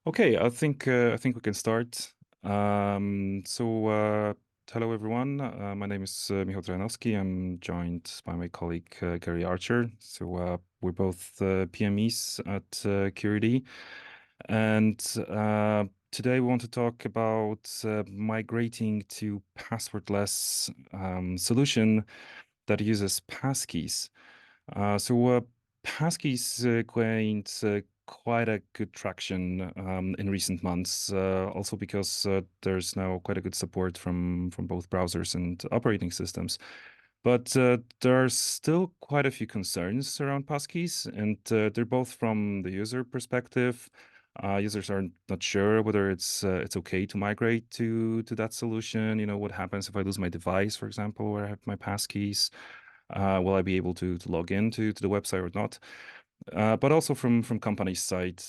Okay, I think we can start. Hello everyone. My name is Michal Trojanowski. I'm joined by my colleague Gary Archer. We're both PMEs at Curity, and today we want to talk about migrating to passwordless solution that uses passkeys. Uh, so uh, Passkeys gained quite a good traction in recent months, also because there's now quite a good support from both browsers and operating systems. But there are still quite a few concerns around passkeys, and they're both from the user perspective. Users are not sure whether it's okay to migrate to that solution. You know, what happens if I lose my device, for example, where I have my passkeys? Will I be able to log into to the website or not? But also from company side,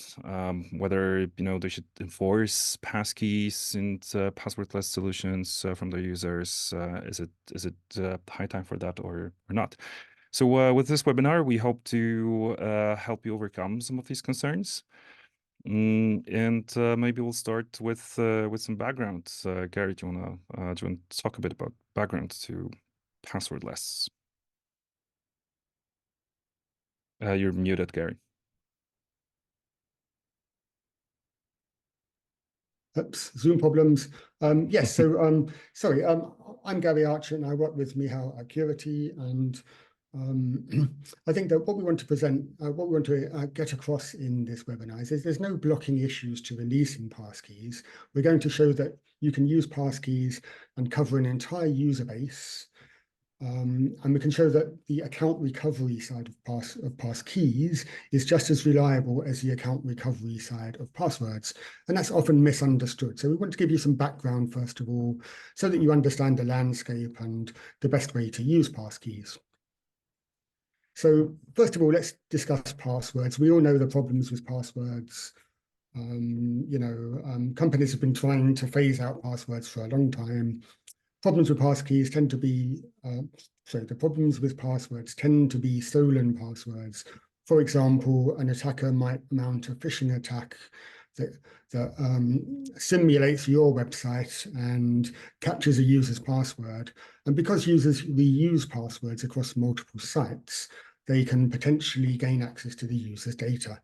whether they should enforce passkeys and passwordless solutions from their users. Is it high time for that or not? With this webinar, we hope to help you overcome some of these concerns. And maybe we'll start with some background. Gary, do you wanna talk a bit about background to passwordless? You're muted, Gary. Oops, Zoom problems. Yes, sorry, I'm Gary Archer and I work with Michal at Curity. And I think that what we want to present, what we want to get across in this webinar is there's no blocking issues to releasing passkeys. We're going to show that you can use passkeys and cover an entire user base. And we can show that the account recovery side of passkeys is just as reliable as the account recovery side of passwords. And that's often misunderstood. So we want to give you some background, first of all, so that you understand the landscape and the best way to use passkeys. So first of all, let's discuss passwords. We all know the problems with passwords. Companies have been trying to phase out passwords for a long time. Problems with passkeys tend to be, the problems with passwords tend to be stolen passwords. For example, an attacker might mount a phishing attack that simulates your website and captures a user's password. And because users reuse passwords across multiple sites, they can potentially gain access to the user's data.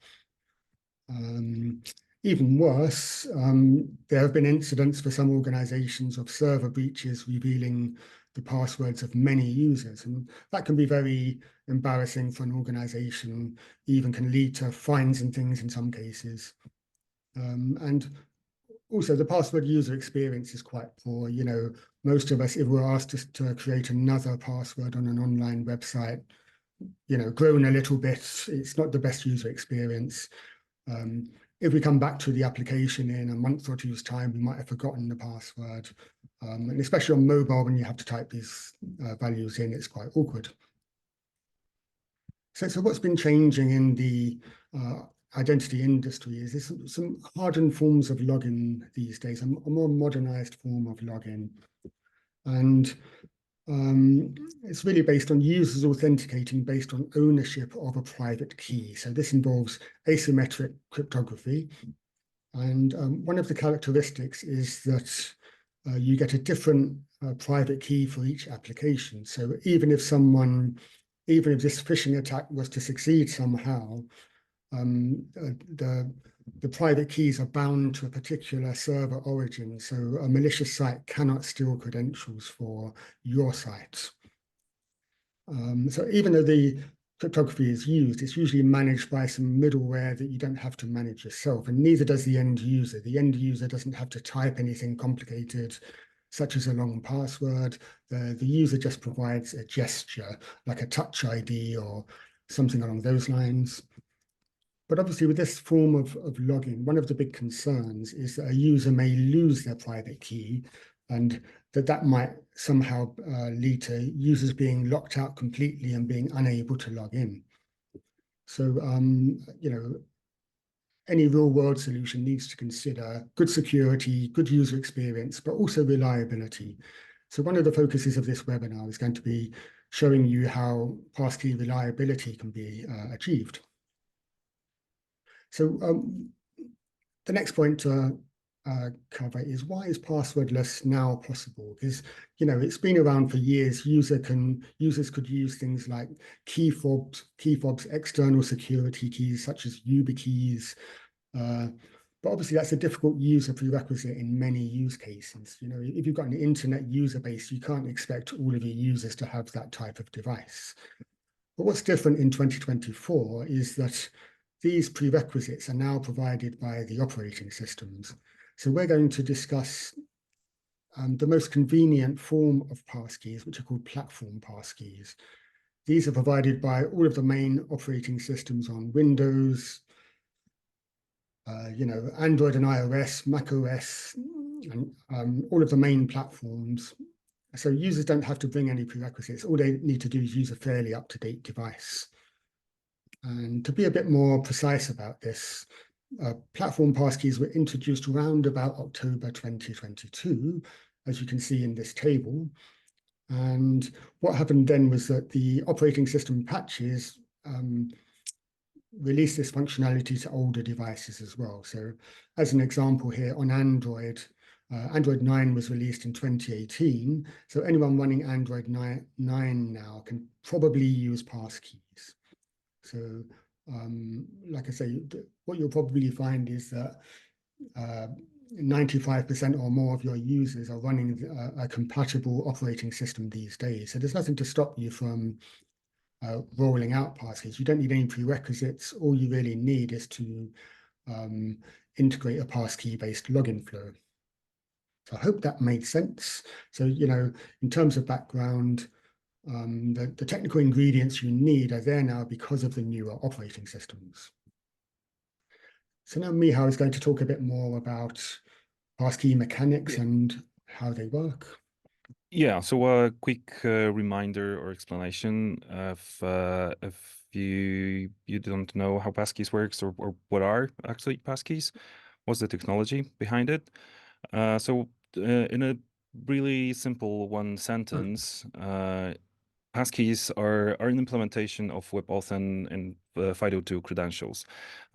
Even worse, there have been incidents for some organizations of server breaches revealing the passwords of many users. And that can be very embarrassing for an organization, even can lead to fines and things in some cases. And also the password user experience is quite poor. You know, most of us, if we're asked to create another password on an online website, grown a little bit, it's not the best user experience. If we come back to the application in a month or two's time, we might have forgotten the password. And especially on mobile, when you have to type these values in, it's quite awkward. So what's been changing in the identity industry is there's some hardened forms of login these days, a more modernized form of login. And it's really based on users authenticating based on ownership of a private key. So this involves asymmetric cryptography. And one of the characteristics is that you get a different private key for each application. So even if this phishing attack was to succeed somehow, the private keys are bound to a particular server origin. So a malicious site cannot steal credentials for your site. So even though the cryptography is used, it's usually managed by some middleware that you don't have to manage yourself, and neither does the end user. The end user doesn't have to type anything complicated, such as a long password. The user just provides a gesture, like a touch ID or something along those lines. But obviously, with this form of login, one of the big concerns is that a user may lose their private key, and that might somehow lead to users being locked out completely and being unable to log in. So, any real-world solution needs to consider good security, good user experience, but also reliability. So one of the focuses of this webinar is going to be showing you how passkey reliability can be achieved. So the next point to cover is, why is passwordless now possible? Because it's been around for years. Users could use things like key fobs, external security keys such as YubiKeys. But obviously that's a difficult user prerequisite in many use cases. If you've got an internet user base, you can't expect all of your users to have that type of device. But what's different in 2024 is that these prerequisites are now provided by the operating systems. So we're going to discuss the most convenient form of passkeys, which are called platform passkeys. These are provided by all of the main operating systems on Windows, Android and iOS, Mac OS, and all of the main platforms. So users don't have to bring any prerequisites. All they need to do is use a fairly up-to-date device. And to be a bit more precise about this, platform passkeys were introduced around about October 2022, as you can see in this table. And what happened then was that the operating system patches release this functionality to older devices as well. So as an example here, on Android, Android 9 was released in 2018. So anyone running Android 9 now can probably use passkeys. So like I say, what you'll probably find is that 95% or more of your users are running a compatible operating system these days. So there's nothing to stop you from rolling out passkeys. You don't need any prerequisites. All you really need is to integrate a passkey-based login flow. So I hope that made sense. So, in terms of background, the technical ingredients you need are there now because of the newer operating systems. So now Michal is going to talk a bit more about passkey mechanics and how they work. Yeah, so a quick reminder or explanation if you don't know how passkeys works or what are actually passkeys, what's the technology behind it. In a really simple one sentence, passkeys are an implementation of WebAuthn and FIDO2 credentials.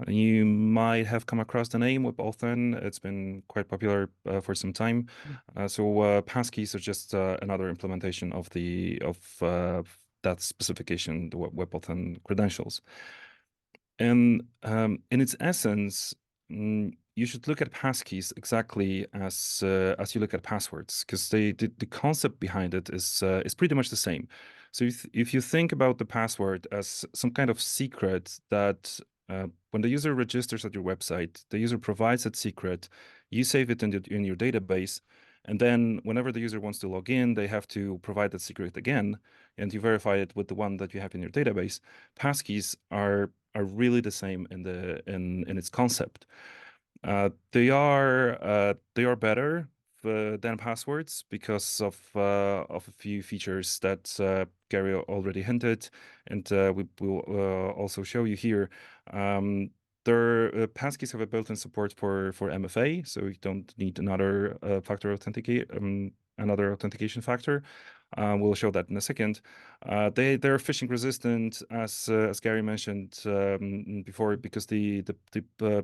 You might have come across the name WebAuthn. It's been quite popular for some time. Passkeys are just another implementation of that specification, the WebAuthn credentials. And in its essence, you should look at passkeys exactly as you look at passwords, because the concept behind it is pretty much the same. So if you think about the password as some kind of secret that when the user registers at your website, the user provides that secret, you save it in your database, and then whenever the user wants to log in, they have to provide that secret again, and you verify it with the one that you have in your database. Passkeys are really the same in its concept. They are better than passwords because of a few features that Gary already hinted, and we will also show you here. Their passkeys have a built-in support for MFA, so you don't need another another authentication factor. We'll show that in a second. They're phishing resistant, as Gary mentioned before, because the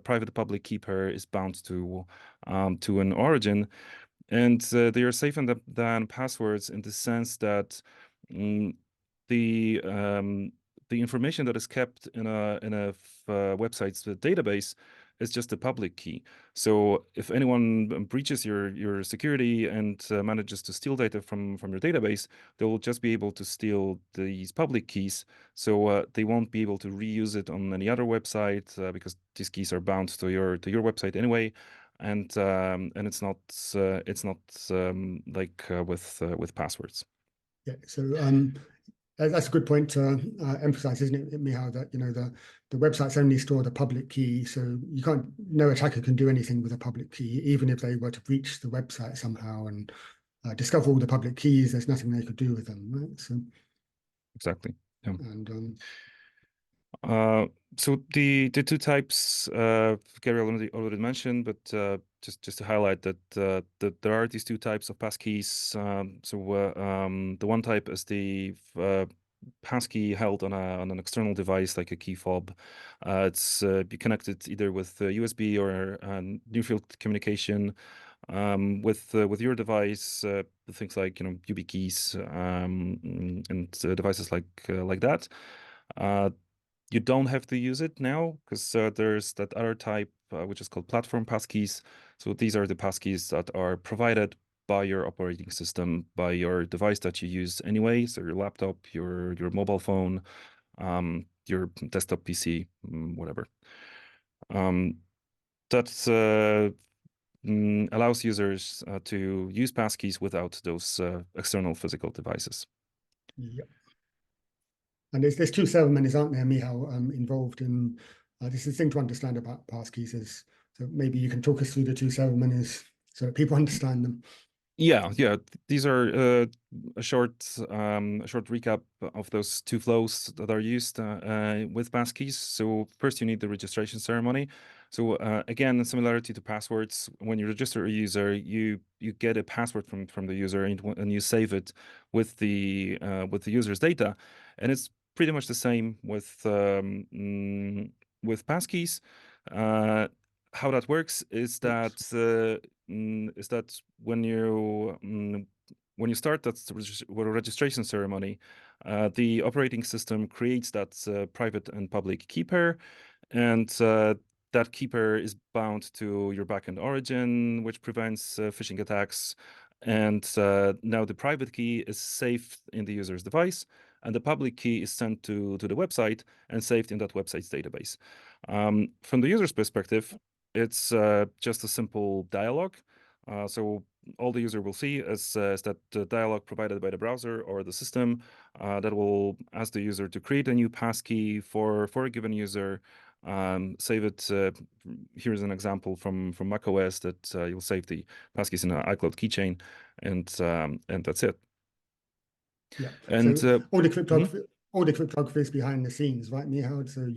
private public key pair is bound to an origin, and they are safer than passwords in the sense that the information that is kept in a website's database is just a public key. So if anyone breaches your security and manages to steal data from your database, they will just be able to steal these public keys. So they won't be able to reuse it on any other website because these keys are bound to your website anyway. And it's not like with passwords. Yeah. So that's a good point to emphasize, isn't it, Michal, that the websites only store the public key, so no attacker can do anything with a public key, even if they were to breach the website somehow and discover all the public keys. There's nothing they could do with them, right? So exactly. Yeah. And so the two types Gary already mentioned, but just to highlight that there are these two types of passkeys. The one type is the passkey held on an external device like a key fob. It's be connected either with USB or near field communication with your device, things like YubiKeys keys and devices like that. You don't have to use it now because there's that other type which is called platform passkeys. So these are the passkeys that are provided by your operating system, by your device that you use anyway. So your laptop, your mobile phone, your desktop PC, whatever. That allows users to use passkeys without those external physical devices. Yeah. And there's two ceremonies, aren't there, Michal, involved in this is the thing to understand about passkeys is, so maybe you can talk us through the two ceremonies so that people understand them. Yeah. These are a short recap of those two flows that are used with passkeys. So first, you need the registration ceremony. So again, in similarity to passwords, when you register a user, you get a password from the user and you save it with the user's data, and it's pretty much the same with passkeys. Uh, how that works is that when you start that registration ceremony, the operating system creates that private and public key pair, and that key pair is bound to your backend origin, which prevents phishing attacks. And now the private key is saved in the user's device, and the public key is sent to the website and saved in that website's database. From the user's perspective, it's just a simple dialog. So all the user will see is that the dialog provided by the browser or the system that will ask the user to create a new passkey for a given user, save it. Here's an example from macOS that you'll save the passkeys in an iCloud keychain, and that's it. Yeah. And So all the mhm. cryptography is behind the scenes, right, Michal? So,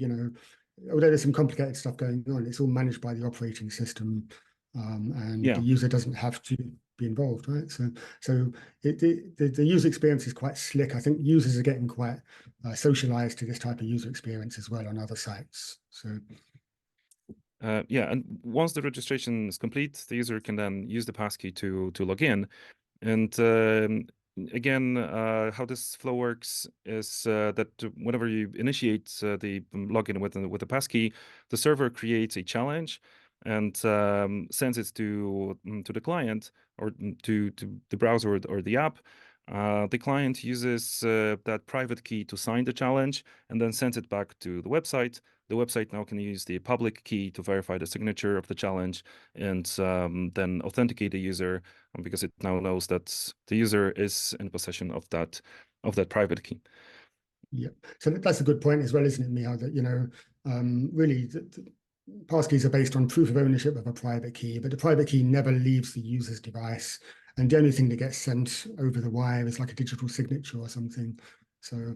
although there's some complicated stuff going on, it's all managed by the operating system, and the Yeah. user doesn't have to be involved, right? So the user experience is quite slick. I think users are getting quite socialized to this type of user experience as well on other sites. So Yeah, and once the registration is complete, the user can then use the passkey to log in. And again, how this flow works is that whenever you initiate the login with the passkey, the server creates a challenge and sends it to the client or to the browser or the app. The client uses that private key to sign the challenge and then sends it back to the website. The website now can use the public key to verify the signature of the challenge and then authenticate the user because it now knows that the user is in possession of that private key. yeah, so that's a good point as well, isn't it, Michal? That really the passkeys are based on proof of ownership of a private key, but the private key never leaves the user's device, and the only thing that gets sent over the wire is like a digital signature or something. So,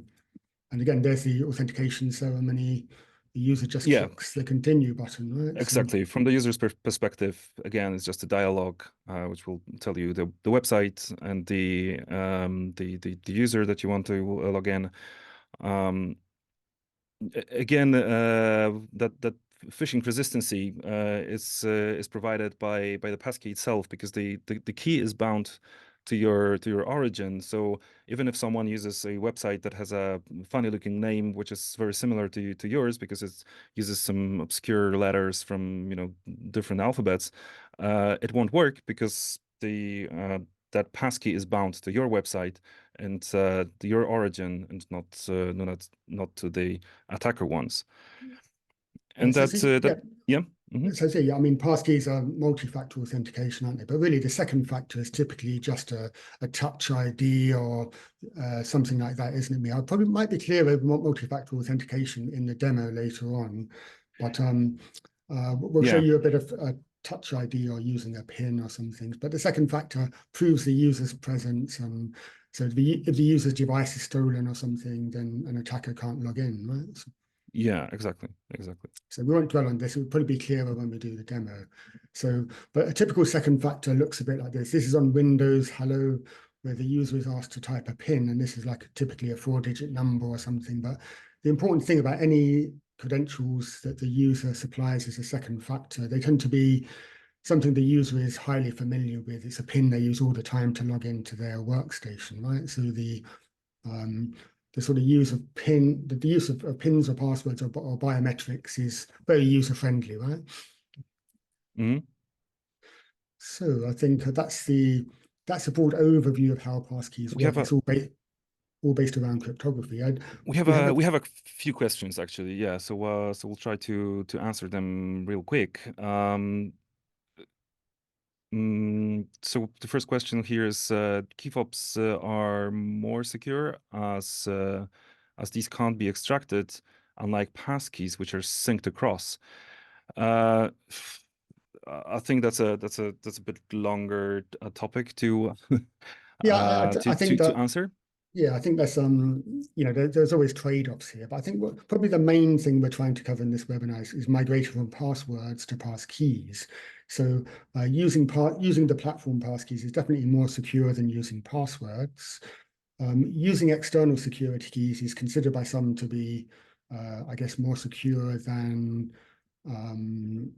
and again, there's the authentication ceremony. The user just Yeah, clicks the continue button, right? So, exactly. From the user's perspective, again, it's just a dialogue which will tell you the website and the user that you want to log in. Um, Again, that phishing resistancy is provided by the passkey itself because the key is bound to your origin. So even if someone uses a website that has a funny looking name, which is very similar to yours because it uses some obscure letters from different alphabets, it won't work because the that passkey is bound to your website and your origin and not to the attacker ones. yeah, And that yeah. Mhm. So, yeah, I mean, passkeys are multi-factor authentication, aren't they? But really, the second factor is typically just a touch ID or something like that, isn't it? Me, I probably might be clear over multi-factor authentication in the demo later on, but we'll show Yeah. you a bit of touch ID or using a PIN or some things. But the second factor proves the user's presence, and so if the user's device is stolen or something, then an attacker can't log in, right? Yeah, exactly. So we won't dwell on this. It will probably be clearer when we do the demo. So, but a typical second factor looks a bit like this. This is on Windows. Hello. where the user is asked to type a PIN, and this is like typically a 4-digit number or something. But the important thing about any credentials that the user supplies as a second factor, they tend to be something the user is highly familiar with. It's a PIN they use all the time to log into their workstation, right? So the sort of use of the use of pins or passwords or biometrics is very user friendly, right? Hmm. So I think that's a broad overview of how passkeys We have work. a It's all based around cryptography. we have We have a a we have a few questions actually. Yeah, so we'll try to answer them real quick. So the first question here is key fobs are more secure as these can't be extracted, unlike passkeys, which are synced across. Uh, I think that's a bit longer topic to yeah. I think to that answer. yeah, I think there's there's always trade-offs here, but I think probably the main thing we're trying to cover in this webinar is migration from passwords to passkeys. So using the platform passkeys is definitely more secure than using passwords. Using external security keys is considered by some to be, I guess, more secure than um,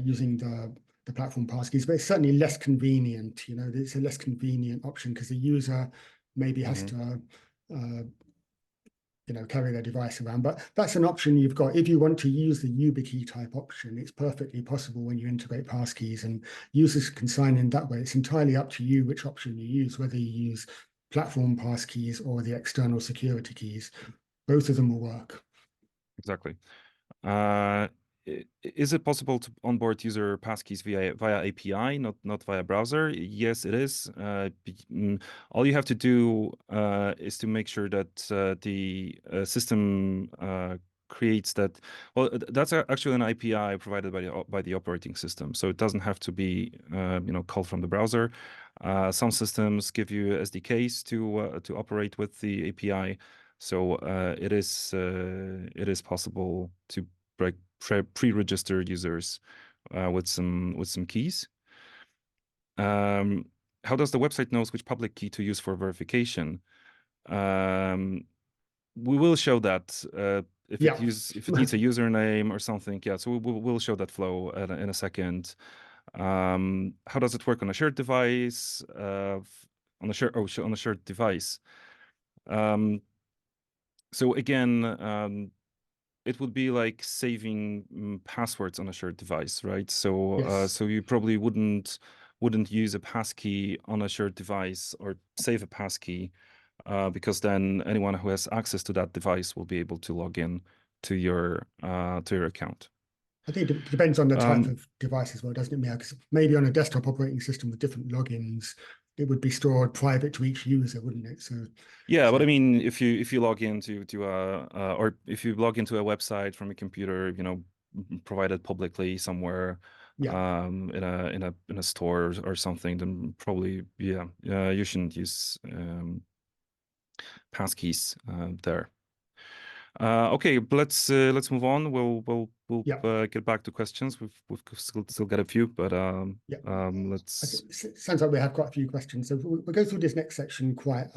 using the platform passkeys, but it's certainly less convenient. It's a less convenient option because the user maybe has Hmm. to uh, carry their device around. But that's an option you've got. If you want to use the YubiKey type option, it's perfectly possible when you integrate passkeys, and users can sign in that way. It's entirely up to you which option you use, whether you use platform passkeys or the external security keys. Both of them will work. Exactly. Uh, is it possible to onboard user passkeys via API, not via browser? Yes, it is. All you have to do is to make sure that the system creates that. Well, that's actually an API provided by the operating system, so it doesn't have to be called from the browser. Some systems give you SDKs to operate with the API. So it is possible to pre-register users with some keys. How does the website knows which public key to use for verification? Um, we will show that Yeah. if it needs a username or something. Yeah, so we'll show that flow in a second. How does it work on a shared device? On a shared device. Um, so again, it would be like saving passwords on a shared device, right? So Yes. so you probably wouldn't use a passkey on a shared device or save a passkey because then anyone who has access to that device will be able to log in to your account. I think it depends on the type Um, of device as well, doesn't it, Mia? Because maybe on a desktop operating system with different logins, it would be stored private to each user, wouldn't it? yeah, but So I mean, if you log into or if you log into a website from a computer, provided publicly somewhere yeah, in a store or something, then probably you shouldn't use passkeys there. Okay, but let's move on. We'll yeah, get back to questions. We've still got a few, but yeah. let's. Sounds like we have quite a few questions. So we'll go through this next section quite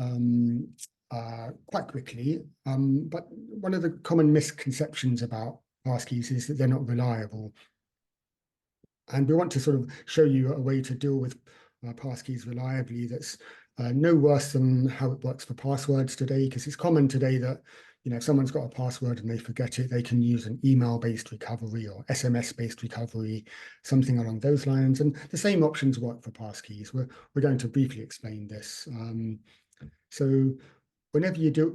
quickly. But one of the common misconceptions about passkeys is that they're not reliable. And we want to sort of show you a way to deal with passkeys reliably that's no worse than how it works for passwords today, because it's common today that if someone's got a password and they forget it, they can use an email-based recovery or SMS-based recovery, something along those lines. And the same options work for passkeys. We're going to briefly explain this. So whenever you deal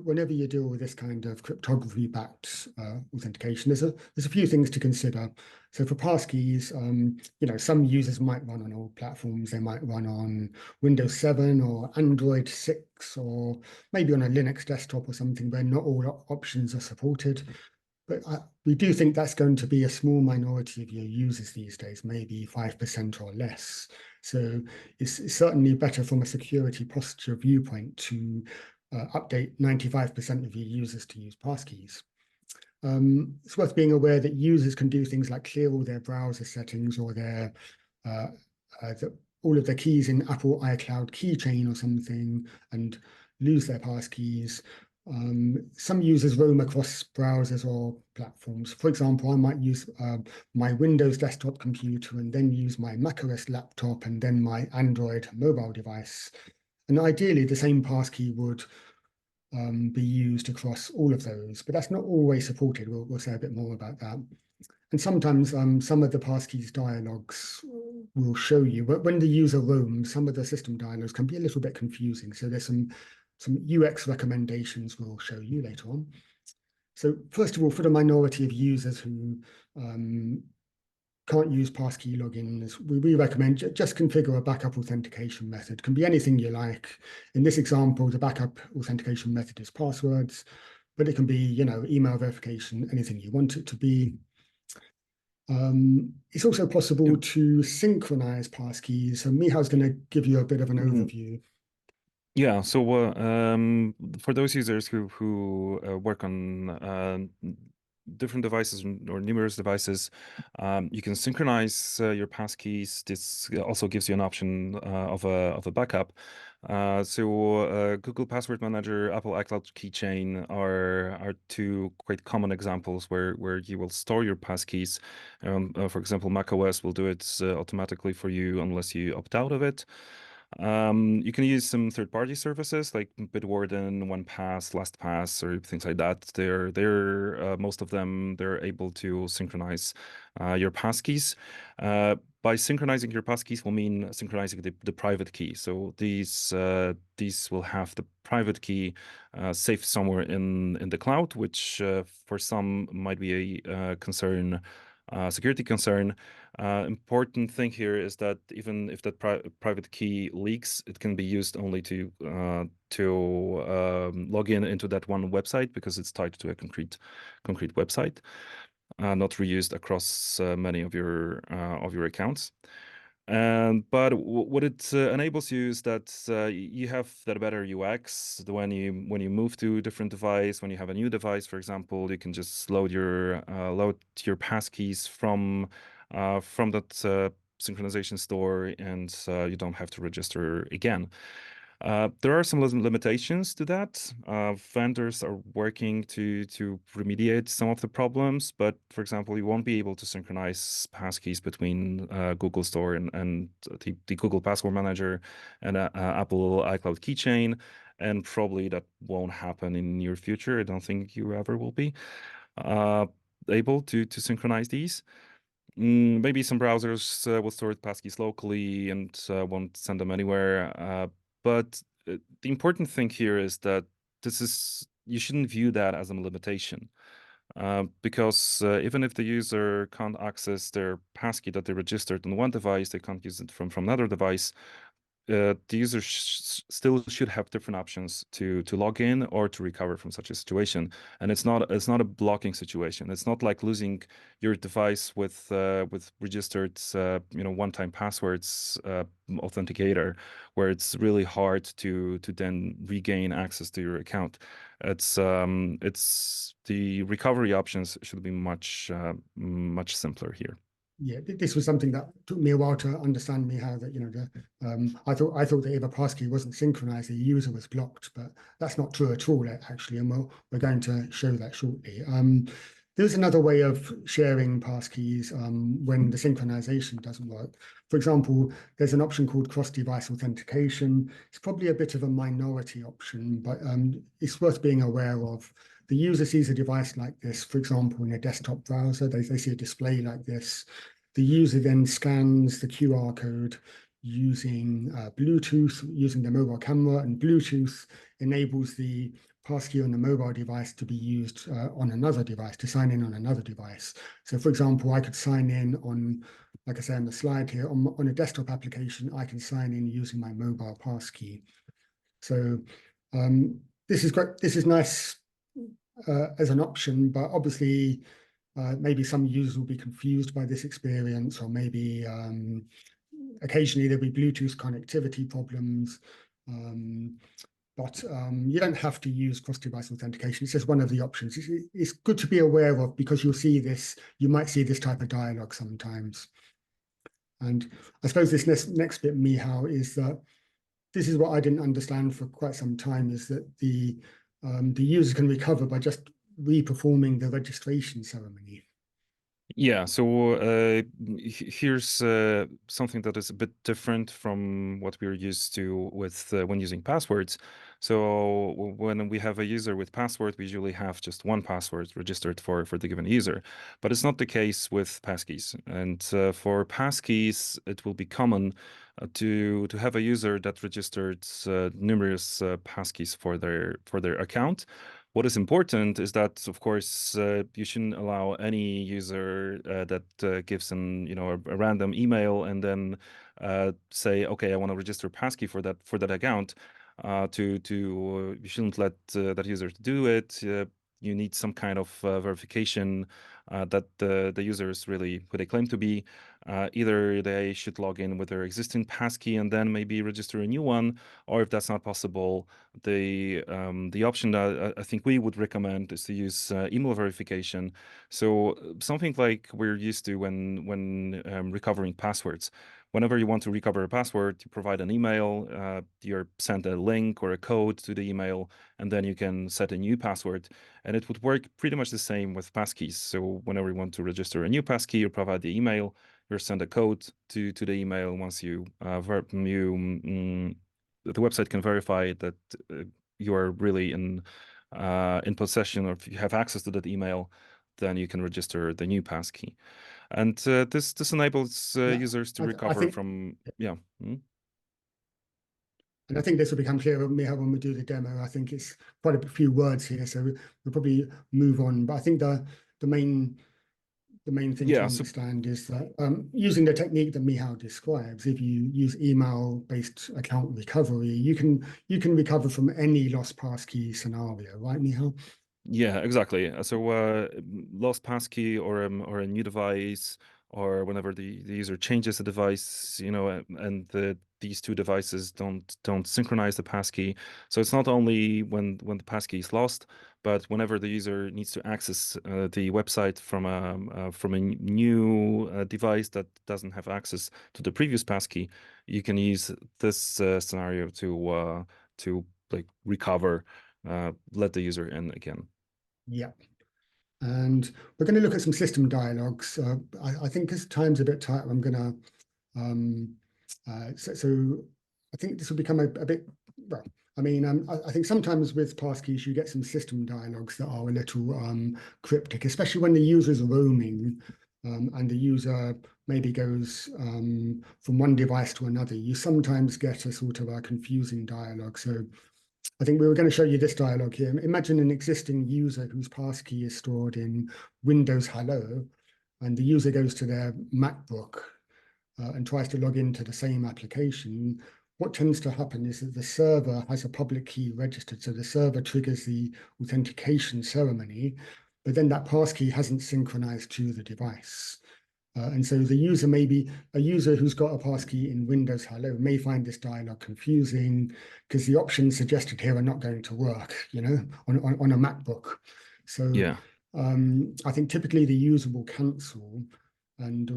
with this kind of cryptography-backed authentication, there's a few things to consider. So for passkeys, some users might run on all platforms. They might run on Windows 7 or Android 6, or maybe on a Linux desktop or something where not all options are supported. But we do think that's going to be a small minority of your users these days, maybe 5% or less. So it's certainly better from a security posture viewpoint to update 95% of your users to use passkeys. It's worth being aware that users can do things like clear all their browser settings or their all of their keys in Apple iCloud keychain or something and lose their passkeys. Some users roam across browsers or platforms. For example, I might use my Windows desktop computer and then use my macOS laptop and then my Android mobile device. And ideally, the same passkey would be used across all of those, but that's not always supported. We'll say a bit more about that. And sometimes some of the passkeys dialogues will show you, but when the user roams, some of the system dialogues can be a little bit confusing. So there's some UX recommendations we'll show you later on. So first of all, for the minority of users who can't use passkey logins, we recommend just configure a backup authentication method. It can be anything you like. In this example, the backup authentication method is passwords, but it can be, email verification, anything you want it to be. It's also possible to synchronize passkeys. So Michal's going to give you a bit of an overview. Yeah, so for those users who work on different devices or numerous devices, you can synchronize your passkeys. This also gives you an option of a backup. Google Password Manager, Apple iCloud Keychain are two quite common examples where you will store your passkeys. For example, macOS will do it automatically for you unless you opt out of it. You can use some third-party services like Bitwarden, OnePass, LastPass, or things like that. They're most of them, they're able to synchronize your passkeys. By synchronizing your passkeys will mean synchronizing the private key. So these will have the private key safe somewhere in the cloud, which for some might be a concern. Security concern. Important thing here is that even if that private key leaks, it can be used only to log in into that one website because it's tied to a concrete website, not reused across many of your accounts. But what it enables you is that you have that better UX when you move to a different device. When you have a new device, for example, you can just load your passkeys from that synchronization store, and you don't have to register again. There are some limitations to that. Vendors are working to remediate some of the problems, but for example, you won't be able to synchronize passkeys between Google Store and the Google Password Manager and Apple iCloud Keychain, and probably that won't happen in near future. I don't think you ever will be able to synchronize these. Maybe some browsers will store passkeys locally and won't send them anywhere. But the important thing here is that you shouldn't view that as a limitation. Because even if the user can't access their passkey that they registered on one device, they can't use it from another device. The user still should have different options to log in or to recover from such a situation. And it's not a blocking situation. It's not like losing your device with registered one-time passwords authenticator, where it's really hard to then regain access to your account. It's the recovery options should be much simpler here. Yeah, this was something that took me a while to understand, Michal, that I thought that if a passkey wasn't synchronized, the user was blocked, but that's not true at all, actually, and we're going to show that shortly. There's another way of sharing passkeys when the synchronization doesn't work. For example, there's an option called cross-device authentication. It's probably a bit of a minority option, but it's worth being aware of. The user sees a device like this, for example, in a desktop browser, they see a display like this. The user then scans the QR code using Bluetooth, using the mobile camera, and Bluetooth enables the passkey on the mobile device to be used on another device, to sign in on another device. So for example, I could sign in on, like I say on the slide here, on a desktop application, I can sign in using my mobile passkey. So this is great. This is nice as an option, but obviously maybe some users will be confused by this experience, or maybe occasionally there'll be Bluetooth connectivity problems. But you don't have to use cross-device authentication. It's just one of the options. It's good to be aware of because you'll see this, you might see this type of dialogue sometimes. And I suppose this next bit, Michal, is that this is what I didn't understand for quite some time, is that the user can recover by just reperforming the registration ceremony. Yeah, so here's something that is a bit different from what we're used to with when using passwords. So when we have a user with password, we usually have just one password registered for the given user. But it's not the case with passkeys. And for passkeys, it will be common to have a user that registered numerous passkeys for their account. What is important is that, of course, you shouldn't allow any user that gives a random email and then say, okay, I want to register passkey for that account. You shouldn't let that user do it. You need some kind of verification that the user is really who they claim to be. Either they should log in with their existing passkey and then maybe register a new one, or if that's not possible, the option that I think we would recommend is to use email verification. So something like we're used to when recovering passwords. Whenever you want to recover a password, you provide an email, you're sent a link or a code to the email, and then you can set a new password. And it would work pretty much the same with passkeys. So whenever you want to register a new passkey, you provide the email, you send a code to the email. Once the website can verify that you are really in possession, or if you have access to that email, then you can register the new passkey. And this enables Yeah, users to I recover think, from, yeah. Mm. and I think this will become clearer, Michal, when we do the demo. I think it's quite a few words here, so we'll probably move on. But I think the main the main thing to Yeah, so understand is that using the technique that Michal describes, if you use email-based account recovery, you can recover from any lost passkey scenario, right, Michal? yeah, exactly. So lost passkey or a new device, or whenever the user changes the device, and these two devices don't synchronize the passkey. So it's not only when the passkey is lost, but whenever the user needs to access the website from a new device that doesn't have access to the previous passkey, you can use this scenario to like recover, let the user in again. Yeah. And we're going to look at some system dialogues. I think as time's a bit tight, I'm going to so I think this will become a bit, well, I mean, I think sometimes with passkeys, you get some system dialogues that are a little cryptic, especially when the user's roaming and the user maybe goes from one device to another. You sometimes get a sort of a confusing dialogue. So I think we were going to show you this dialogue here. Imagine an existing user whose passkey is stored in Windows Hello, and the user goes to their MacBook and tries to log into the same application. What tends to happen is that the server has a public key registered. So the server triggers the authentication ceremony, but then that passkey hasn't synchronized to the device. And so the user may be a user who's got a passkey in Windows Hello may find this dialog confusing because the options suggested here are not going to work, on a MacBook. So Yeah. I think typically the user will cancel, and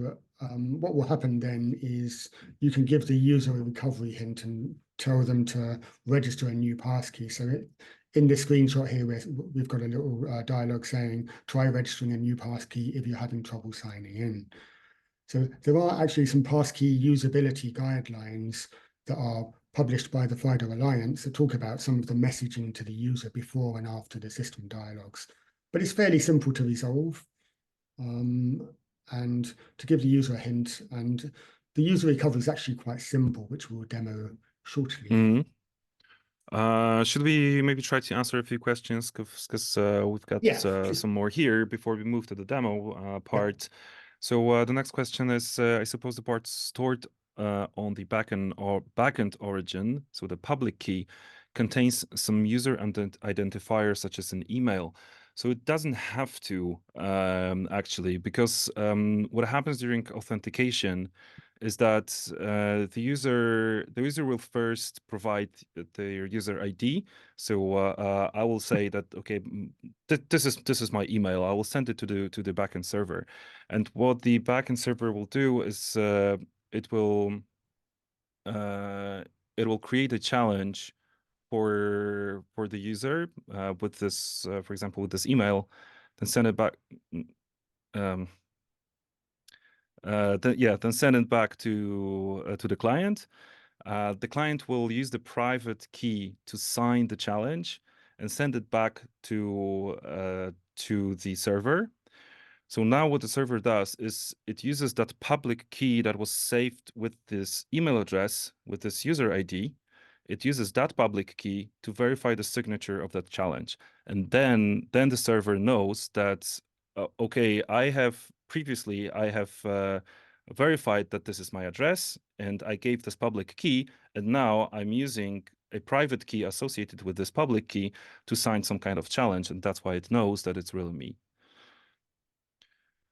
what will happen then is you can give the user a recovery hint and tell them to register a new passkey. So in this screenshot here, we've got a little dialogue saying, try registering a new passkey if you're having trouble signing in. So there are actually some passkey usability guidelines that are published by the FIDO Alliance that talk about some of the messaging to the user before and after the system dialogues. But it's fairly simple to resolve. And to give the user a hint, and the user recovery is actually quite simple, which we'll demo shortly. Mhm. Should we maybe try to answer a few questions? Because we've got Yeah, please. some more here before we move to the demo Yeah, part. So the next question is, I suppose the part stored on the backend origin, so the public key, contains some user identifier such as an email. So it doesn't have to actually, because what happens during authentication is that the user will first provide their user ID. So I will say that, okay, this is my email. I will send it to the backend server, and what the backend server will do is it will create a challenge for the user with this, for example, with this email, then send it back. Um, then send it back to the client. The client will use the private key to sign the challenge and send it back to the server. So now what the server does is it uses that public key that was saved with this email address, with this user ID. It uses that public key to verify the signature of that challenge. And then the server knows that, okay, I have verified that this is my address and I gave this public key. And now I'm using a private key associated with this public key to sign some kind of challenge. And that's why it knows that it's really me.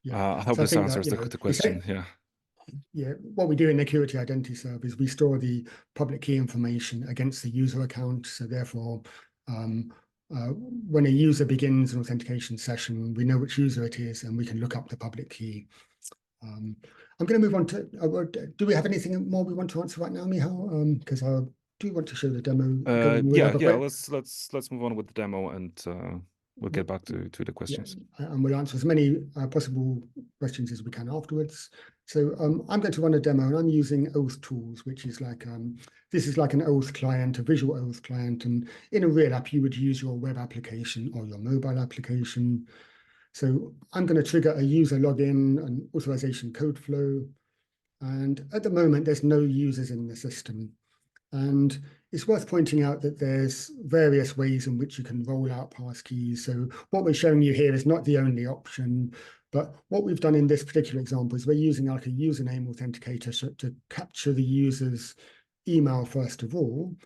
Yeah. I hope So I this think that, answers the question. Yeah. yeah, what we do in the Curity identity server is we store the public key information against the user account. So therefore, when a user begins an authentication session, we know which user it is, and we can look up the public key. I'm going to move on to. Do we have anything more we want to answer right now, Michal? Because I do want to show the demo again. We'll Yeah, have a yeah. break. Let's move on with the demo, and we'll get back to the Yeah, questions. and we'll answer as many possible questions as we can afterwards. So I'm going to run a demo, and I'm using Oath Tools, which is like this is like an Oath client, a visual Oath client, and in a real app, you would use your web application or your mobile application. So I'm going to trigger a user login and authorization code flow, and at the moment, there's no users in the system. And it's worth pointing out that there's various ways in which you can roll out passkeys. So what we're showing you here is not the only option, but what we've done in this particular example is we're using like a username authenticator to capture the user's email first of all,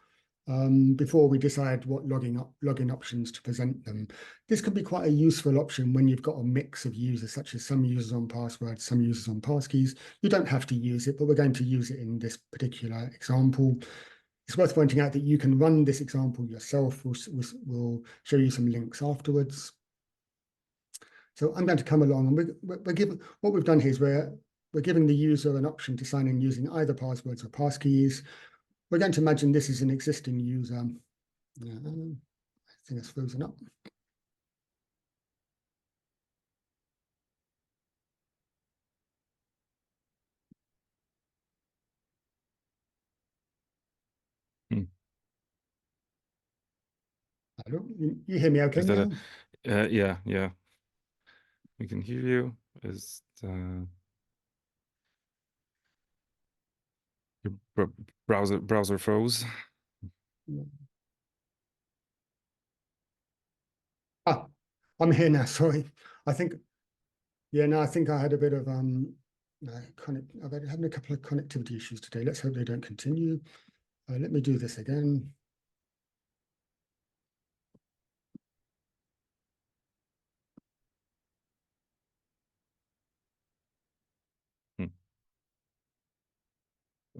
before we decide what login options to present them. This could be quite a useful option when you've got a mix of users, such as some users on passwords, some users on passkeys. You don't have to use it, but we're going to use it in this particular example. It's worth pointing out that you can run this example yourself. We'll show you some links afterwards. So I'm going to come along, and we're giving, what we've done here is we're giving the user an option to sign in using either passwords or passkeys. We're going to imagine this is an existing user. I think it's frozen up. Hmm. Hello, you hear me okay Is that now? yeah, yeah. We can hear you. Is your browser froze? Ah, I'm here now. Sorry. I think, yeah, no, I think I had a bit of I've been having a couple of connectivity issues today. Let's hope they don't continue. Let me do this again. Hmm.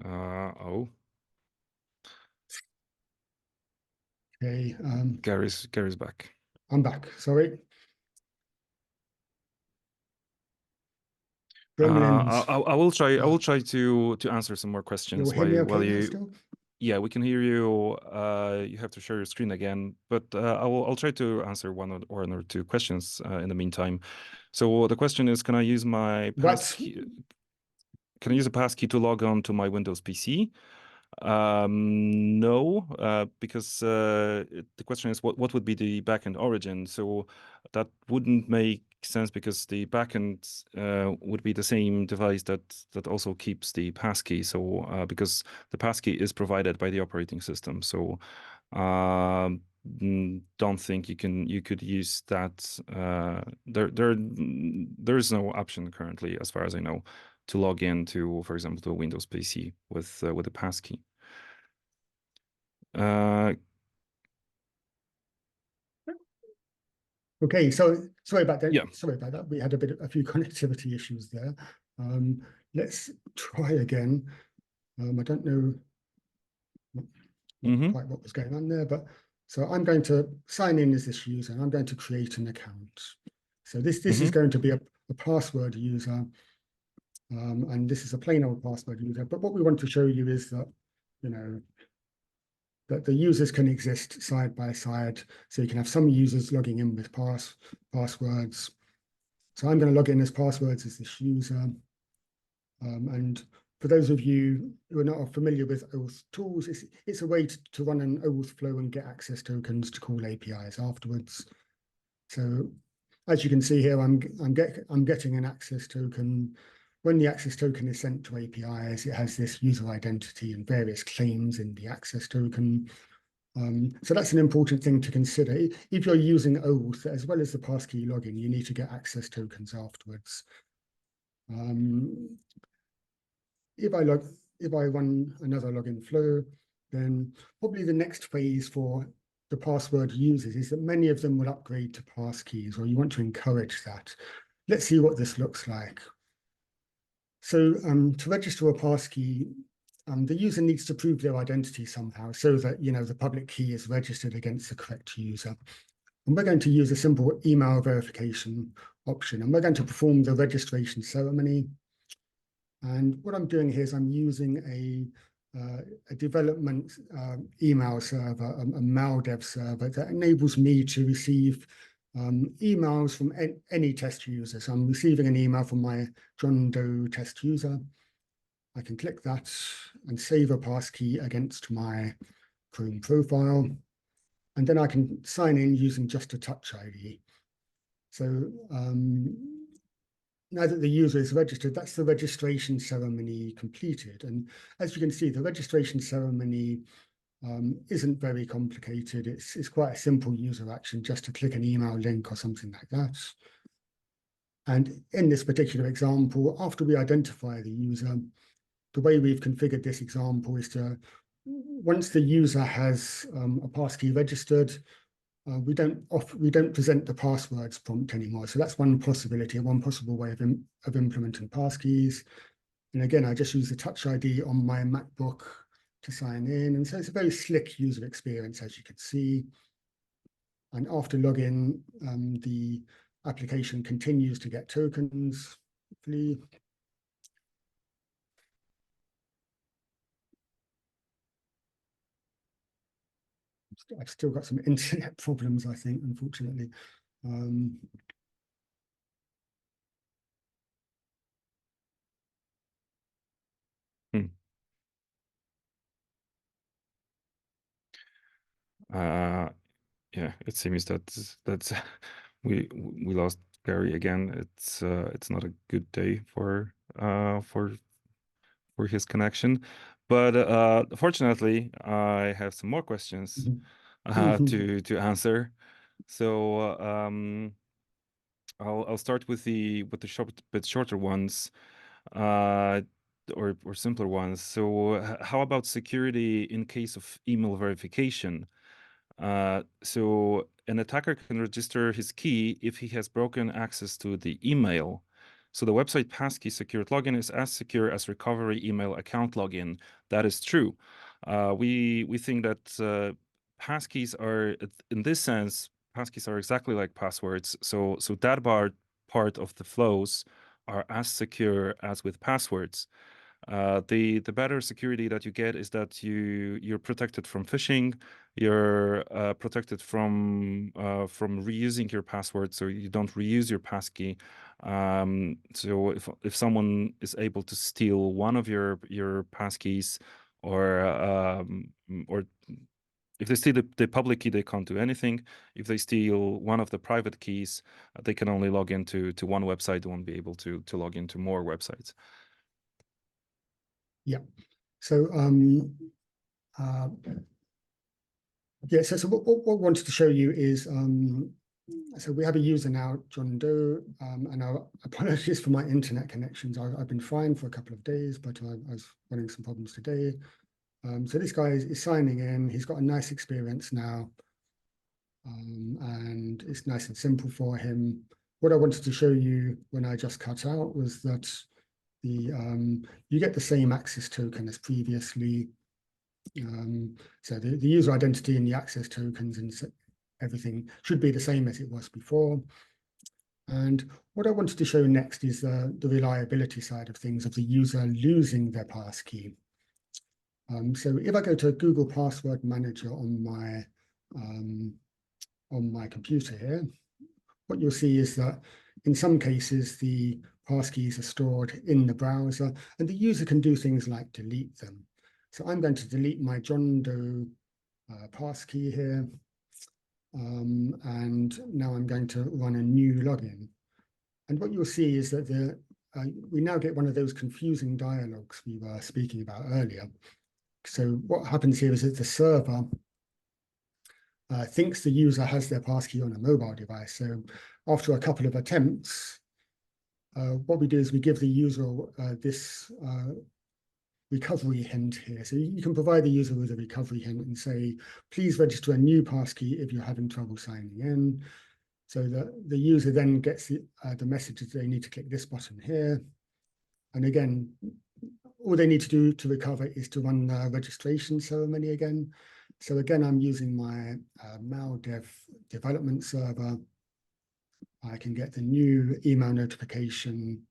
Oh, Okay, Gary's back. I'm back. Sorry. I, Gremlins. I I will try. I will Ah, try to answer some more you'll questions hear me while okay now you. still? Yeah, we can hear you. You have to share your screen again, but I'll try to answer one or two questions in the meantime. So the question is, can I use my Right. passkey? Can I use a passkey to log on to my Windows PC? No, because the question is what would be the backend origin? So that wouldn't make sense because the backend would be the same device that also keeps the passkey. So because the passkey is provided by the operating system, so don't think you could use that. There's no option currently, as far as I know, to log into, for example, to a Windows PC with a passkey. Uh, Okay, so sorry about that. yeah. Sorry about that. We had a few connectivity issues there. Let's try again. I don't know not Mm-hmm. quite what was going on there, but so I'm going to sign in as this user and I'm going to create an account. So this is Mm-hmm. going to be a password user. And this is a plain old password user. But what we want to show you is that, that the users can exist side by side. So you can have some users logging in with passwords. So I'm going to log in as passwords as this user. And for those of you who are not familiar with OAuth tools, it's a way to run an OAuth flow and get access tokens to call APIs afterwards. So as you can see here, I'm getting an access token. When the access token is sent to APIs, it has this user identity and various claims in the access token. So that's an important thing to consider. If you're using OAuth, as well as the passkey login, you need to get access tokens afterwards. If I run another login flow, then probably the next phase for the password users is that many of them will upgrade to passkeys, or you want to encourage that. Let's see what this looks like. So to register a passkey, the user needs to prove their identity somehow so that the public key is registered against the correct user. And we're going to use a simple email verification option, and we're going to perform the registration ceremony. And what I'm doing here is I'm using a development email server, a maldev server that enables me to receive emails from any test user. So I'm receiving an email from my John Doe test user. I can click that and save a passkey against my Chrome profile. And then I can sign in using just a Touch ID. So now that the user is registered, that's the registration ceremony completed. And as you can see, the registration ceremony isn't very complicated. It's quite a simple user action, just to click an email link or something like that. And in this particular example, after we identify the user, the way we've configured this example is to, once the user has a passkey registered, we don't present the passwords prompt anymore. So that's one possibility, one possible way of implementing passkeys. And again, I just use the Touch ID on my MacBook to sign in. And so it's a very slick user experience, as you can see. And after login, the application continues to get tokens, hopefully. I've still got some internet problems, I think, unfortunately. Hmm. Yeah, it seems that we lost Gary again. It's not a good day for his connection, but fortunately, I have some more questions to answer. So I'll start with the bit shorter ones, or simpler ones. So how about security in case of email verification? So an attacker can register his key if he has broken access to the email. So the website passkey secured login is as secure as recovery email account login. That is true. We think that passkeys are, in this sense, passkeys are exactly like passwords. So that part of the flows are as secure as with passwords. The better security that you get is that you're protected from phishing, you're protected from reusing your password, so you don't reuse your passkey. So if someone is able to steal one of your passkeys, or if they steal the public key, they can't do anything. If they steal one of the private keys, they can only log into one website. They won't be able to log into more websites. Yeah. So yeah, so what I wanted to show you is, so we have a user now, John Doe, and our apologies for my internet connections. I've been fine for a couple of days, but I was running some problems today. So this guy is signing in. He's got a nice experience now, and it's nice and simple for him. What I wanted to show you when I just cut out was that you get the same access token as previously. So the user identity and the access tokens and everything should be the same as it was before. And what I wanted to show next is the reliability side of things, of the user losing their passkey. So if I go to Google Password Manager um, on my computer here, what you'll see is that in some cases, the passkeys are stored in the browser, and the user can do things like delete them. So I'm going to delete my John Doe passkey here. And now I'm going to run a new login. And what you'll see is that we now get one of those confusing dialogues we were speaking about earlier. So what happens here is that the server thinks the user has their passkey on a mobile device. So after a couple of attempts, what we do is we give the user this recovery hint here. So you can provide the user with a recovery hint and say, please register a new passkey if you're having trouble signing in. So that the user then gets the message that they need to click this button here. And again, all they need to do to recover is to run the registration ceremony again. So again, I'm using my MalDev development server. I can get the new email notification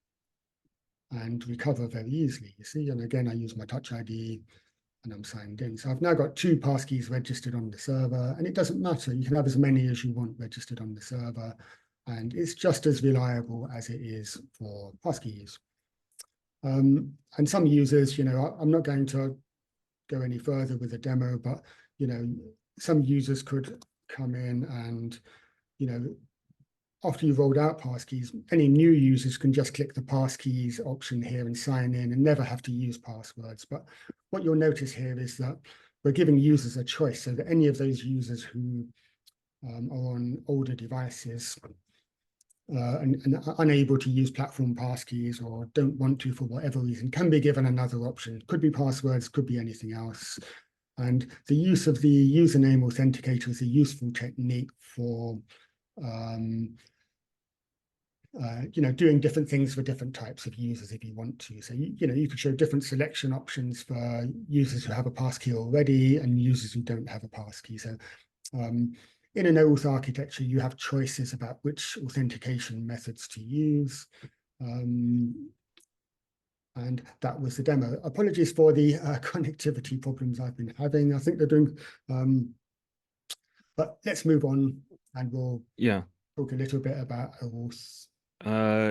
and recover very easily, you see. And again, I use my Touch ID and I'm signed in. So I've now got 2 passkeys registered on the server, and it doesn't matter. You can have as many as you want registered on the server, and it's just as reliable as it is for passkeys. And some users, I'm not going to go any further with the demo, but, some users could come in and, after you've rolled out passkeys, any new users can just click the passkeys option here and sign in and never have to use passwords. But what you'll notice here is that we're giving users a choice, so that any of those users who are on older devices and are unable to use platform passkeys or don't want to for whatever reason can be given another option. Could be passwords, could be anything else. And the use of the username authenticator is a useful technique for doing different things for different types of users if you want to. So, you could show different selection options for users who have a passkey already and users who don't have a passkey. So in an OAuth architecture, you have choices about which authentication methods to use. And that was the demo. Apologies for the connectivity problems I've been having. I think they're doing, but let's move on and we'll talk a little bit about OAuth.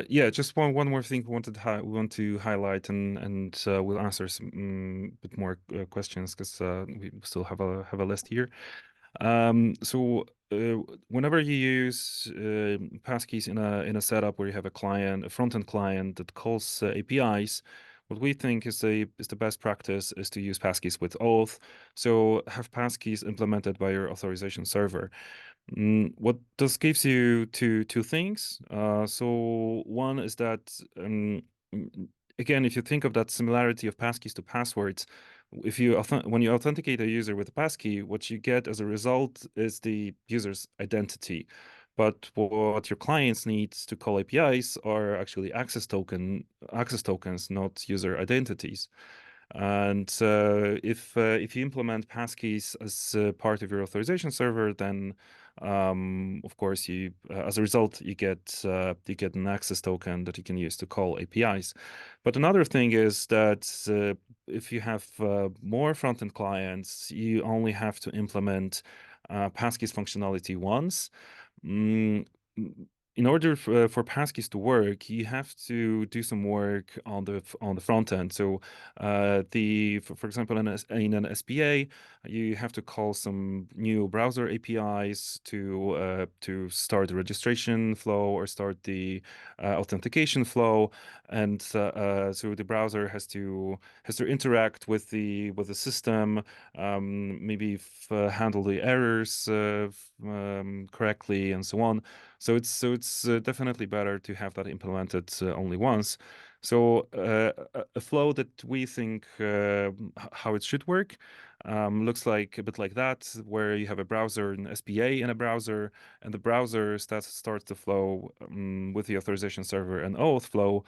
Yeah, just one more thing we want to highlight, and we'll answer some bit more questions because we still have a list here. So whenever you use passkeys in a setup where you have a front-end client that calls APIs, what we think is the best practice is to use passkeys with auth. So have passkeys implemented by your authorization server. What this gives you two things. So one is that again, if you think of that similarity of passkeys to passwords, when you authenticate a user with a passkey, what you get as a result is the user's identity. But what your clients need to call APIs are actually access tokens, not user identities. And if you implement passkeys as part of your authorization server, then of course you as a result you get an access token that you can use to call APIs. But another thing is that if you have more front-end clients, you only have to implement passkeys functionality once. In order for passkeys to work, you have to do some work on the front end. So, for example, in an SPA, you have to call some new browser APIs to start the registration flow or start the authentication flow, and so the browser has to interact with the system, maybe handle the errors correctly, and so on. So it's definitely better to have that implemented only once. So a flow that we think how it should work looks like a bit like that, where you have a browser, an SPA in a browser, and the browser starts the flow with the authorization server and auth flow.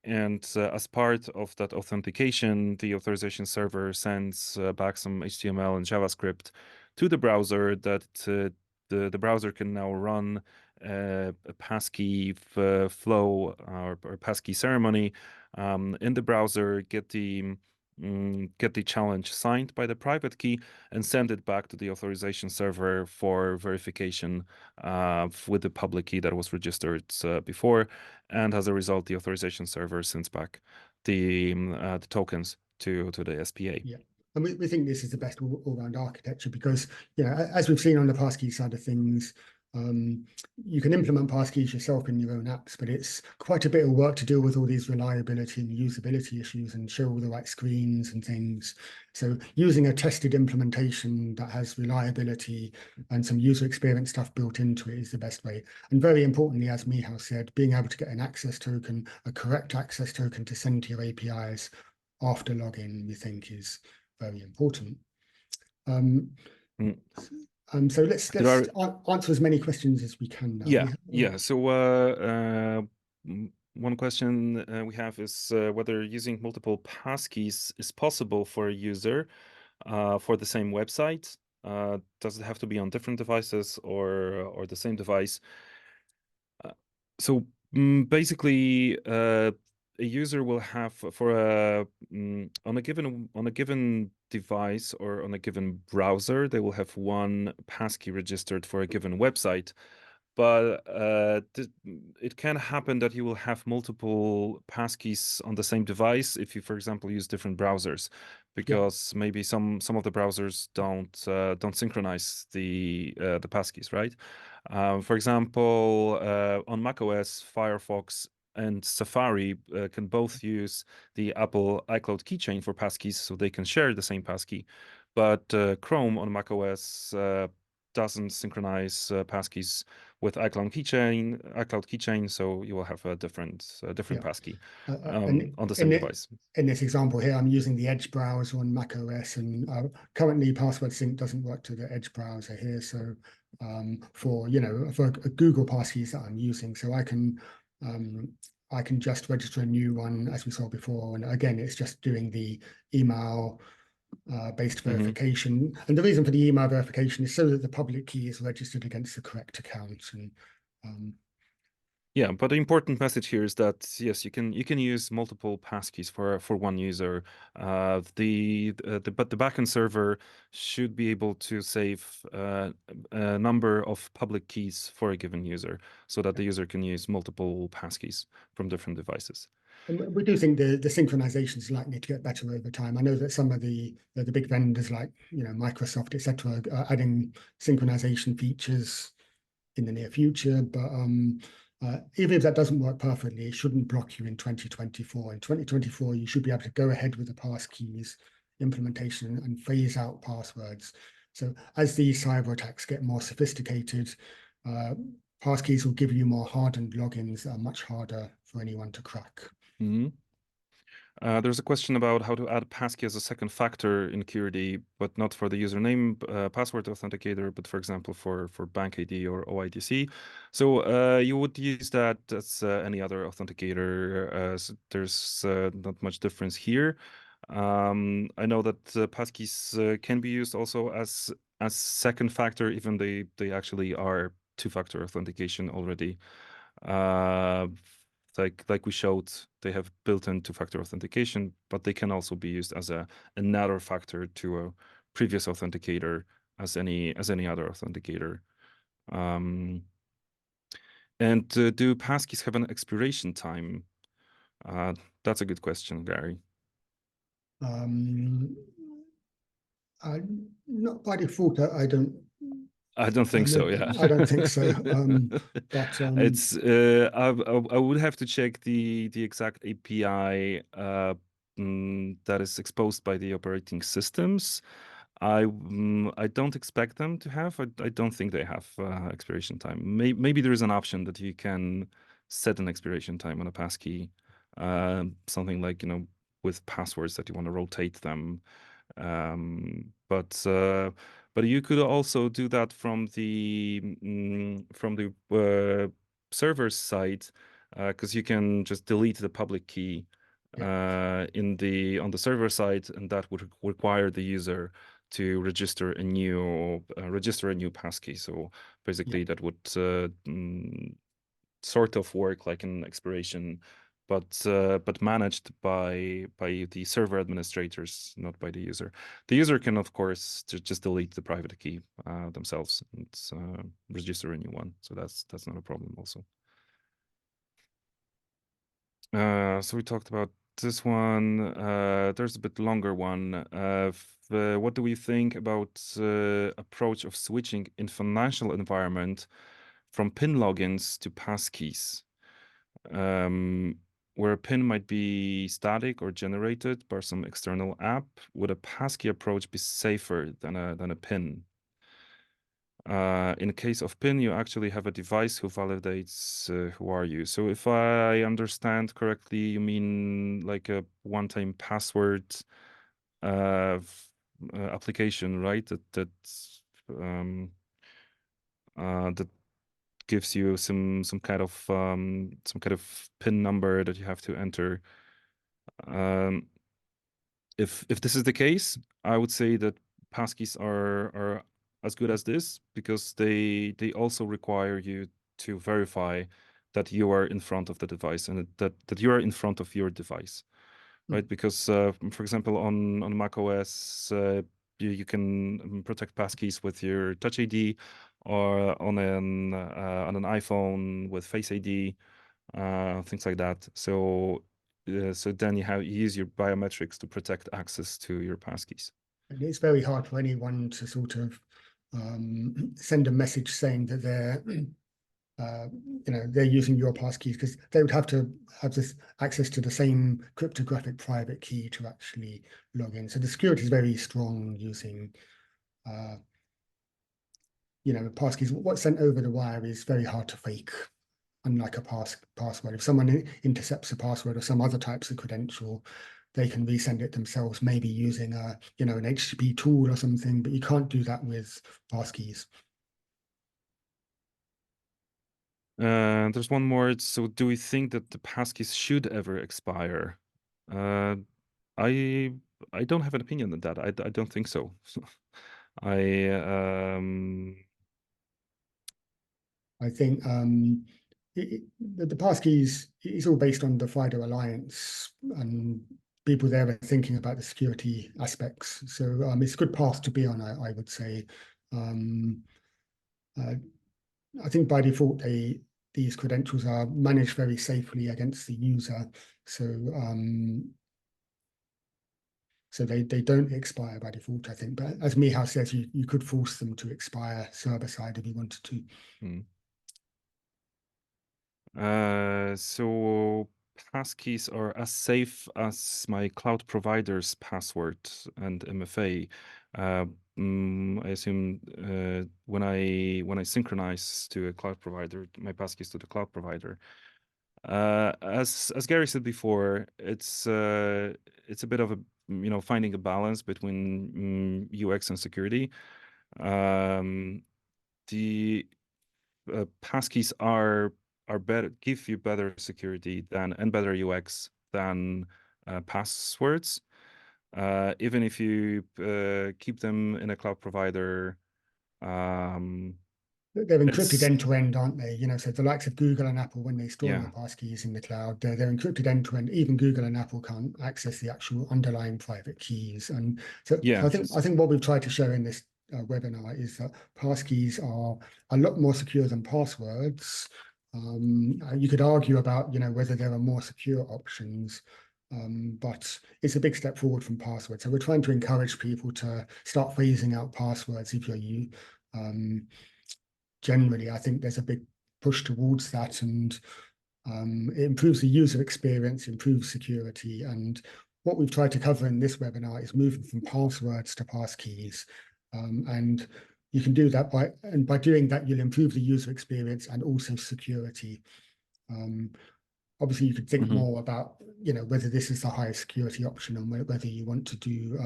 And as part of that authentication, the authorization server sends back some HTML and JavaScript to the browser that the browser can now run a passkey flow or passkey ceremony in the browser, get the challenge signed by the private key, and send it back to the authorization server for verification with the public key that was registered before. And as a result, the authorization server sends back the tokens to the SPA. Yeah. And we think this is the best all-round architecture because, as we've seen on the passkey side of things, you can implement passkeys yourself in your own apps, but it's quite a bit of work to deal with all these reliability and usability issues and show all the right screens and things. So using a tested implementation that has reliability and some user experience stuff built into it is the best way. And very importantly, as Michal said, being able to get an access token, a correct access token to send to your APIs after login, we think is very important. Mm. So let's answer as many questions as we can now. Yeah. So one question we have is whether using multiple passkeys is possible for a user for the same website. Does it have to be on different devices or the same device? So basically, a user will have for on a given device or on a given browser, they will have one passkey registered for a given website. But it can happen that you will have multiple passkeys on the same device if you, for example, use different browsers, because maybe some of the browsers don't synchronize the passkeys, right? For example, on macOS, Firefox and Safari can both use the Apple iCloud keychain for passkeys, so they can share the same passkey. But Chrome on macOS doesn't synchronize passkeys with iCloud keychain, so you will have a different passkey And on the same device. in this example here, I'm using the Edge browser on macOS, and currently password sync doesn't work to the Edge browser here. So for a Google passkeys that I'm using, so I can just register a new one as we saw before, and again, it's just doing the email based verification. And the reason for the email verification is so that the public key is registered against the correct account. And yeah, but the important message here is that yes, you can use multiple passkeys for one user. But the backend server should be able to save a number of public keys for a given user, so that the user can use multiple passkeys from different devices. And we do think the synchronization is likely to get better over time. I know that some of the big vendors like Microsoft, etc., are adding synchronization features in the near future. But even if that doesn't work perfectly, it shouldn't block you in 2024. In 2024, you should be able to go ahead with the passkeys implementation and phase out passwords. So as these cyber attacks get more sophisticated, passkeys will give you more hardened logins that are much harder for anyone to crack. There's a question about how to add passkey as a second factor in Curity, but not for the username password authenticator, but for example for bank ID or OIDC. So you would use that as any other authenticator. So there's not much difference here. I know that passkeys can be used also as second factor, even they actually are two-factor authentication already. Like we showed, they have built-in two-factor authentication, but they can also be used as another factor to a previous authenticator as any other authenticator. And do passkeys have an expiration time? That's a good question, Gary. Not by default, I don't. I don't think so. Yeah, I don't think so. But it's I would have to check the exact API that is exposed by the operating systems. I don't expect them to have. I don't think they have expiration time. Maybe there is an option that you can set an expiration time on a passkey, something like with passwords that you want to rotate them. But you could also do that from the server side, because you can just delete the public key on the server side, and that would require the user to register a new passkey. So basically, that would sort of work like an expiration, but managed by the server administrators, not by the user. The user can, of course, just delete the private key themselves and register a new one. So that's not a problem also. So we talked about this one. There's a bit longer one. What do we think about approach of switching in financial environment from PIN logins to passkeys? Where a PIN might be static or generated by some external app, would a passkey approach be safer than a PIN? In case of PIN, you actually have a device who validates who are you. So if I understand correctly, you mean like a one-time password application, right? That gives you some kind of PIN number that you have to enter. If this is the case, I would say that passkeys are as good as this because they also require you to verify that you are in front of the device and that you are in front of your device, right? Because for example, on macOS, you can protect passkeys with your Touch ID, or on an iPhone with Face ID, things like that. So then you use your biometrics to protect access to your passkeys. And it's very hard for anyone to sort of send a message saying that they're using your passkeys, because they would have to have this access to the same cryptographic private key to actually log in. So the security is very strong using, passkeys. What's sent over the wire is very hard to fake, unlike a password. If someone intercepts a password or some other types of credential, they can resend it themselves, maybe using an HTTP tool or something, but you can't do that with passkeys. There's one more. So do we think that the passkeys should ever expire? I I don't have an opinion on that. I don't think so. I I think the passkeys is all based on the FIDO Alliance, and people there are thinking about the security aspects. So it's a good path to be on, I would say. Um, I think by default, these credentials are managed very safely against the user. So they don't expire by default, I think. But as Michal says, you could force them to expire server side if you wanted to. So passkeys are as safe as my cloud provider's password and MFA. I assume when I synchronize to a cloud provider, my passkeys to the cloud provider. As Gary said before, it's a bit of a finding a balance between UX and security. The passkeys are better, give you better security and better UX than passwords. Even if you keep them in a cloud provider, They're encrypted it's end to end, aren't they? So the likes of Google and Apple, when they store yeah. your passkeys in the cloud, they're encrypted end to end. Even Google and Apple can't access the actual underlying private keys. And so Yeah, I think what we've tried to show in this webinar is that passkeys are a lot more secure than passwords. You could argue about whether there are more secure options. But it's a big step forward from passwords. So we're trying to encourage people to start phasing out passwords if you're you. Generally, I think there's a big push towards that, and it improves the user experience, improves security. And what we've tried to cover in this webinar is moving from passwords to passkeys. And you can do that by doing that, you'll improve the user experience and also security. Obviously, you could think more about whether this is the highest security option and whether you want to do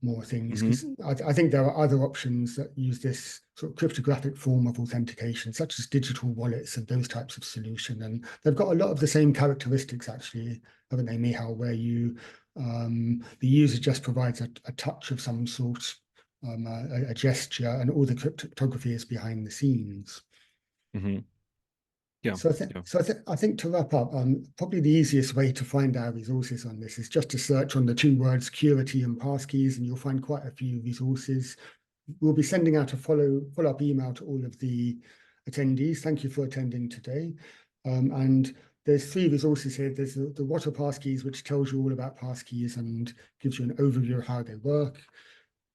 more things, because I think there are other options that use this sort of cryptographic form of authentication, such as digital wallets and those types of solution. And they've got a lot of the same characteristics, actually, haven't they, Michal, where the user just provides a touch of some sort, a gesture, and all the cryptography is behind the scenes. Yeah. So I think to wrap up, probably the easiest way to find our resources on this is just to search on the two words Curity and Passkeys, and you'll find quite a few resources. We'll be sending out a follow-up email to all of the attendees. Thank you for attending today. And there's 3 resources here. There's the What are Passkeys, which tells you all about passkeys and gives you an overview of how they work.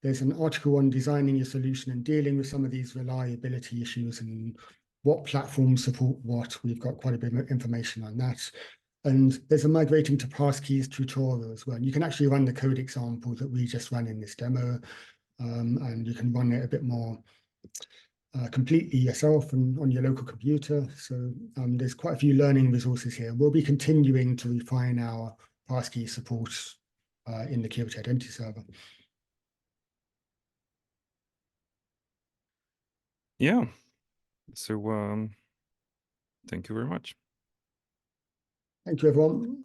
There's an article on designing your solution and dealing with some of these reliability issues and what platforms support what. We've got quite a bit of information on that. And there's a migrating to passkeys tutorial as well. And you can actually run the code example that we just ran in this demo, and you can run it a bit more completely yourself and on your local computer. So there's quite a few learning resources here. We'll be continuing to refine our passkey support in the Curity Identity Server. Yeah. So thank you very much. Thank you, everyone.